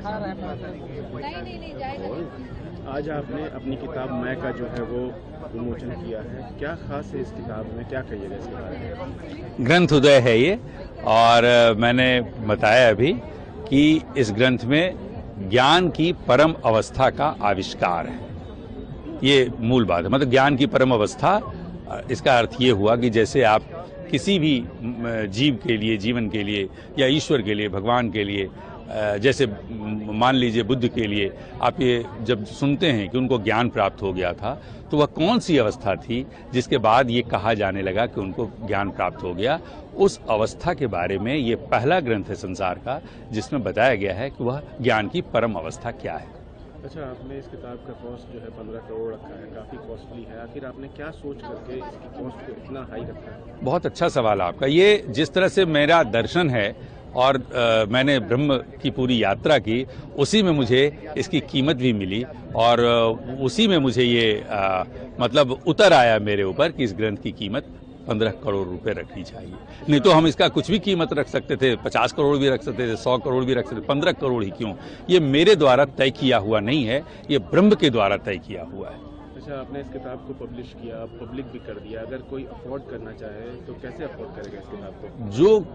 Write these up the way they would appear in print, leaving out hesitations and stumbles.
नहीं जाएगा। आज आपने अपनी किताब मैं का जो है वो विमोचन किया है, क्या खास है इस किताब में, क्या कहिएगा इसके बारे में? ग्रंथ उदय है ये, और मैंने बताया अभी कि इस ग्रंथ में ज्ञान की परम अवस्था का आविष्कार है। ये मूल बात है। मतलब ज्ञान की परम अवस्था, इसका अर्थ ये हुआ कि जैसे आप किसी भी जीव के लिए, जीवन के लिए या ईश्वर के लिए, भगवान के लिए, जैसे मान लीजिए बुद्ध के लिए आप ये जब सुनते हैं कि उनको ज्ञान प्राप्त हो गया था, तो वह कौन सी अवस्था थी जिसके बाद ये कहा जाने लगा कि उनको ज्ञान प्राप्त हो गया। उस अवस्था के बारे में ये पहला ग्रंथ है संसार का जिसमें बताया गया है कि वह ज्ञान की परम अवस्था क्या है। अच्छा, आपने इस किताब का कॉस्ट जो है 15 करोड़ रखा है, काफ़ी कॉस्टली है। आखिर आपने क्या सोच करके इसकी कॉस्ट को इतना हाई रखा है? बहुत अच्छा सवाल आपका। ये जिस तरह से मेरा दर्शन है और मैंने ब्रह्म की पूरी यात्रा की, उसी में मुझे इसकी कीमत भी मिली और उसी में मुझे ये मतलब उतर आया मेरे ऊपर कि इस ग्रंथ की कीमत 15 करोड़ रुपए रखनी चाहिए। नहीं तो हम इसका कुछ भी कीमत रख सकते थे, 50 करोड़ भी रख सकते थे, 100 करोड़ भी रख सकते थे, 15 करोड़ ही क्यों? ये मेरे द्वारा तय किया हुआ नहीं है, ये ब्रह्म के द्वारा तय किया हुआ है। अच्छा, आपने इस किताब को पब्लिश किया, पब्लिक भी कर दिया, अगर कोई अफोर्ड करना चाहे तो कैसे अफोर्ड करेगा इस किताब को? जो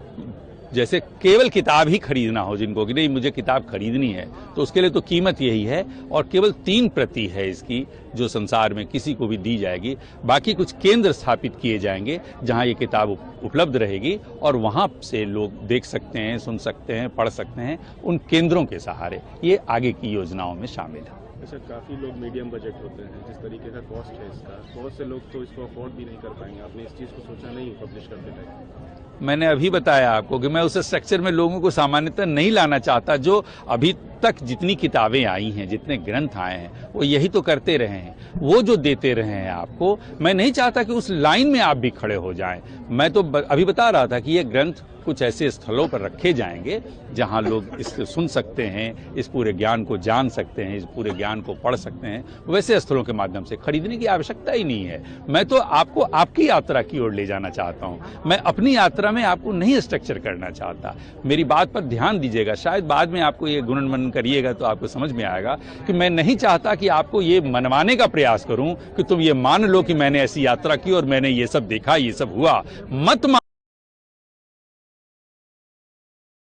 जैसे केवल किताब ही खरीदना हो जिनको कि नहीं मुझे किताब खरीदनी है, तो उसके लिए तो कीमत यही है। और केवल 3 प्रति है इसकी जो संसार में किसी को भी दी जाएगी। बाकी कुछ केंद्र स्थापित किए जाएंगे जहां ये किताब उपलब्ध रहेगी और वहां से लोग देख सकते हैं, सुन सकते हैं, पढ़ सकते हैं उन केंद्रों के सहारे। ये आगे की योजनाओं में शामिल है। अच्छा, काफ़ी लोग मीडियम बजट होते हैं, जिस तरीके का कॉस्ट है इसका, बहुत से लोग तो इसको अफोर्ड भी नहीं कर पाएंगे। आपने इस चीज़ को सोचा नहीं पब्लिश करते टाइम? मैंने अभी बताया आपको कि मैं उस स्ट्रक्चर में लोगों को सामान्यतः नहीं लाना चाहता। जो अभी तक जितनी किताबें आई हैं, जितने ग्रंथ आए हैं, वो यही तो करते रहे हैं। वो जो देते रहे हैं आपको, मैं नहीं चाहता कि उस लाइन में आप भी खड़े हो जाएं। मैं तो अभी बता रहा था कि ये ग्रंथ कुछ ऐसे स्थलों पर रखे जाएंगे जहां लोग इससे सुन सकते हैं, इस पूरे ज्ञान को जान सकते हैं, इस पूरे ज्ञान को पढ़ सकते हैं। वैसे स्थलों के माध्यम से खरीदने की आवश्यकता ही नहीं है। मैं तो आपको आपकी यात्रा की ओर ले जाना चाहता हूं। मैं अपनी यात्रा में आपको नहीं स्ट्रक्चर करना चाहता। मेरी बात पर ध्यान दीजिएगा, शायद बाद में आपको ये गुणन मनन करिएगा तो आपको समझ में आएगा कि मैं नहीं चाहता कि आपको ये मनवाने का प्रयास करूं कि तुम ये मान लो कि मैंने ऐसी यात्रा की और मैंने ये सब देखा, ये सब हुआ। मत